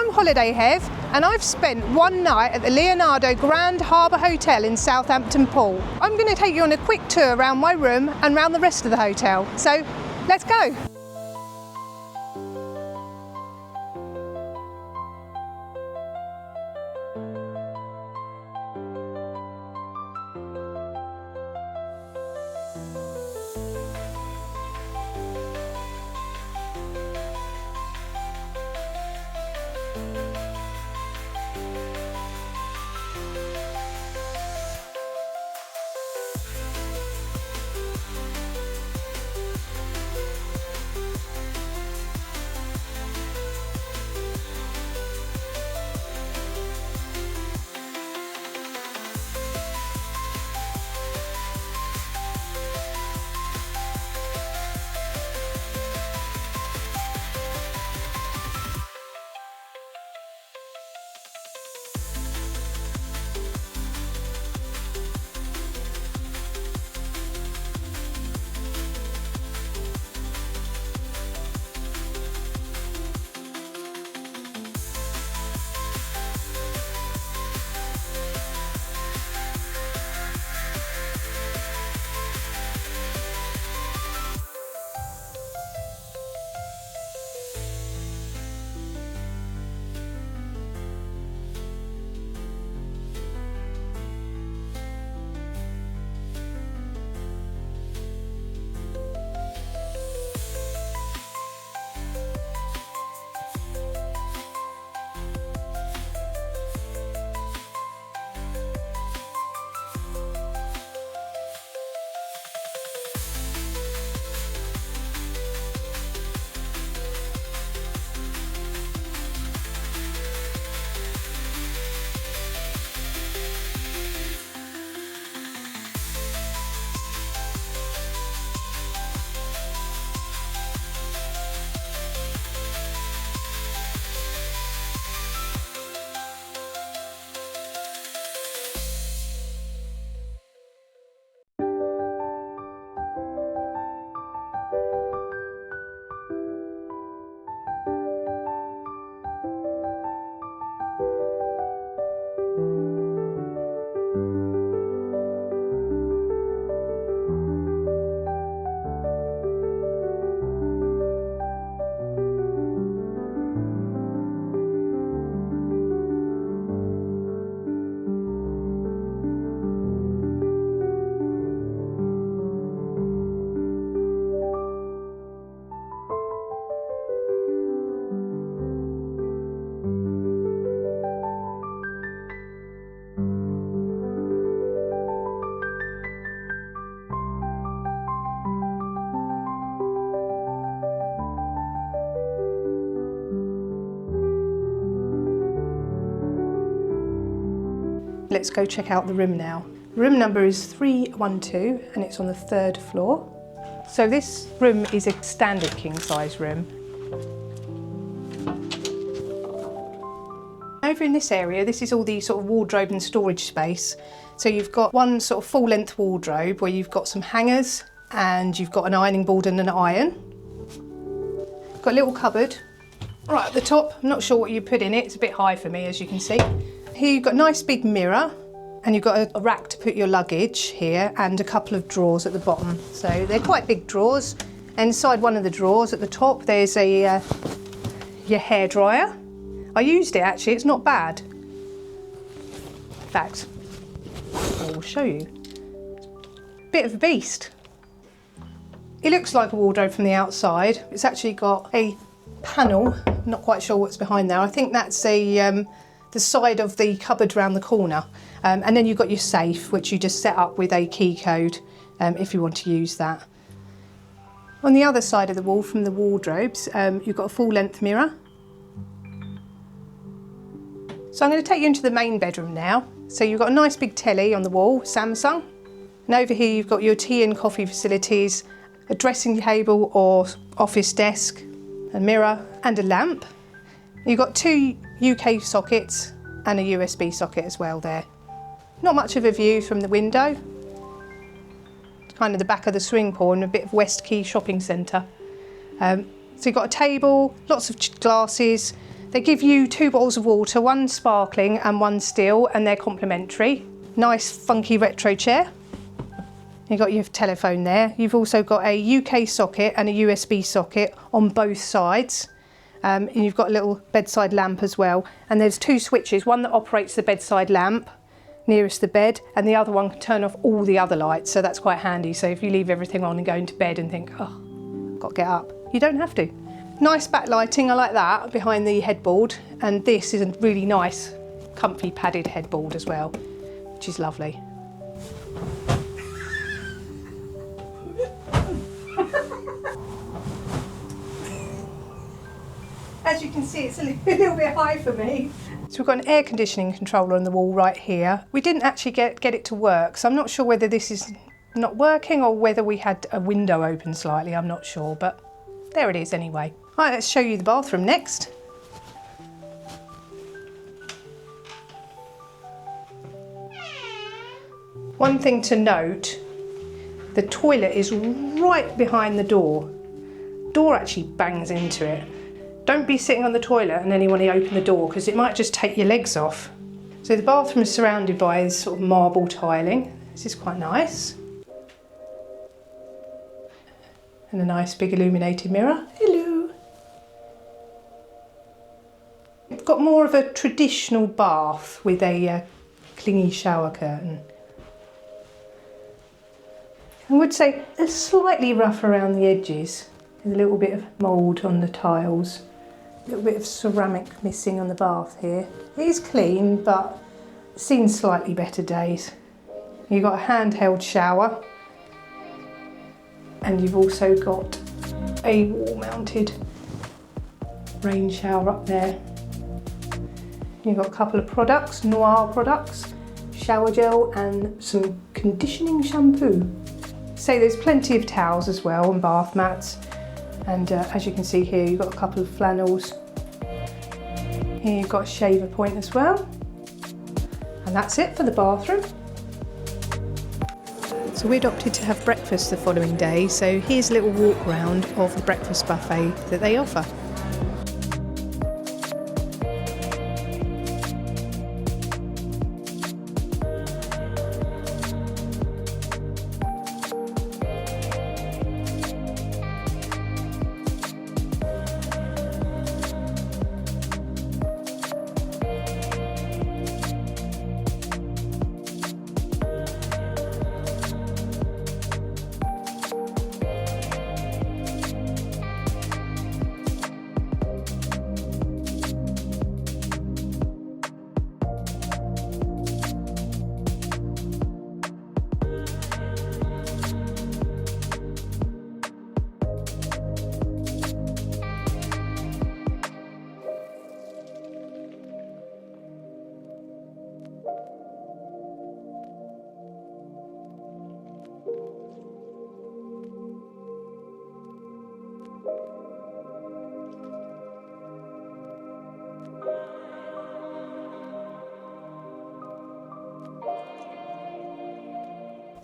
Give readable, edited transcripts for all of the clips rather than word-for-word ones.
I'm Holiday Hev and I've spent one night at the Leonardo Grand Harbour Hotel in Southampton Pool. I'm going to take you on a quick tour around my room and around the rest of the hotel. So let's go! Let's go check out the room now. Room number is 312 and it's on the 3rd floor. So this room is a standard king size room. Over in this area, this is all the sort of wardrobe and storage space. So you've got one sort of full length wardrobe where you've got some hangers and you've got an ironing board and an iron. Got a little cupboard right at the top. I'm not sure what you put in it, it's a bit high for me as you can see. Here you've got a nice big mirror and you've got a rack to put your luggage here and a couple of drawers at the bottom. So they're quite big drawers. Inside one of the drawers at the top there's a your hairdryer. I used it actually, it's not bad. In fact, I will show you. Bit of a beast. It looks like a wardrobe from the outside. It's actually got a panel, not quite sure what's behind there. I think that's the side of the cupboard around the corner. And then you've got your safe, which you just set up with a key code if you want to use that. On the other side of the wall from the wardrobes, you've got a full length mirror. So I'm going to take you into the main bedroom now. So you've got a nice big telly on the wall, Samsung. And over here you've got your tea and coffee facilities, a dressing table or office desk, a mirror and a lamp. You've got 2 UK sockets and a USB socket as well there. Not much of a view from the window. It's kind of the back of the swimming pool and a bit of West Quay shopping centre. So you've got a table, lots of glasses. They give you 2 bottles of water, one sparkling and one still, and they're complimentary. Nice funky retro chair. You've got your telephone there. You've also got a UK socket and a USB socket on both sides. And you've got a little bedside lamp as well. And there's 2 switches, one that operates the bedside lamp nearest the bed, and the other one can turn off all the other lights, so that's quite handy. So if you leave everything on and go into bed and think, oh, got to get up, you don't have to. Nice backlighting, I like that, behind the headboard. And this is a really nice, comfy padded headboard as well, which is lovely. As you can see, it's a little bit high for me. So we've got an air conditioning controller on the wall right here. We didn't actually get it to work, so I'm not sure whether this is not working or whether we had a window open slightly, I'm not sure, but there it is anyway. Right, let's show you the bathroom next. One thing to note, the toilet is right behind the door. Door actually bangs into it. Don't be sitting on the toilet and then you want to open the door because it might just take your legs off. So the bathroom is surrounded by this sort of marble tiling. This is quite nice. And a nice big illuminated mirror. Hello. We've got more of a traditional bath with a clingy shower curtain. I would say a slightly rough around the edges. There's a little bit of mould on the tiles. A little bit of ceramic missing on the bath here. It is clean, but seen slightly better days. You've got a handheld shower, and you've also got a wall-mounted rain shower up there. You've got a couple of products, Noir products, shower gel and some conditioning shampoo. So there's plenty of towels as well and bath mats. And as you can see here, you've got a couple of flannels. Here you've got a shaver point as well. And that's it for the bathroom. So we'd opted to have breakfast the following day, so here's a little walk round of the breakfast buffet that they offer.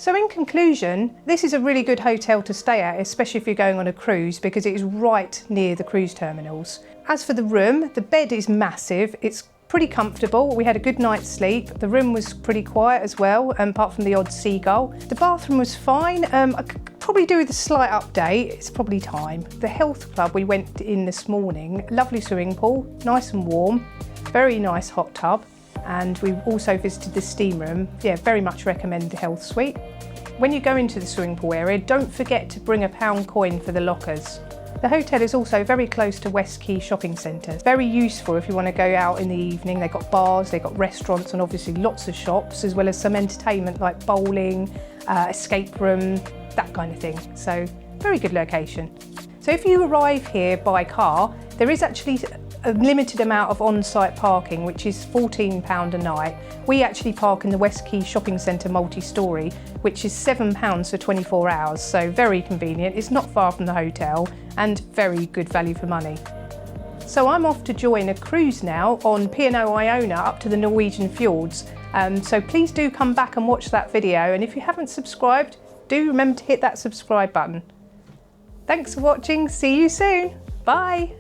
So in conclusion, this is a really good hotel to stay at, especially if you're going on a cruise, because it is right near the cruise terminals. As for the room, the bed is massive. It's pretty comfortable. We had a good night's sleep. The room was pretty quiet as well, apart from the odd seagull. The bathroom was fine. I could probably do with a slight update. It's probably time. The health club, we went in this morning. Lovely swimming pool, nice and warm. Very nice hot tub. And we also visited the steam room. Yeah, very much recommend the health suite. When you go into the swimming pool area, don't forget to bring a £1 coin for the lockers. The hotel is also very close to Quay shopping centre. Very useful if you want to go out in the evening. They've got bars, they've got restaurants and obviously lots of shops, as well as some entertainment like bowling, escape room, that kind of thing. So very good location. So if you arrive here by car, there is actually a limited amount of on-site parking, which is £14 a night. We actually park in the Quay shopping centre multi-storey, which is £7 for 24 hours, so very convenient. It's not far from the hotel and very good value for money. So I'm off to join a cruise now on P&O Iona up to the Norwegian fjords. So please do come back and watch that video, and if you haven't subscribed, do remember to hit that subscribe button. Thanks for watching, see you soon, bye!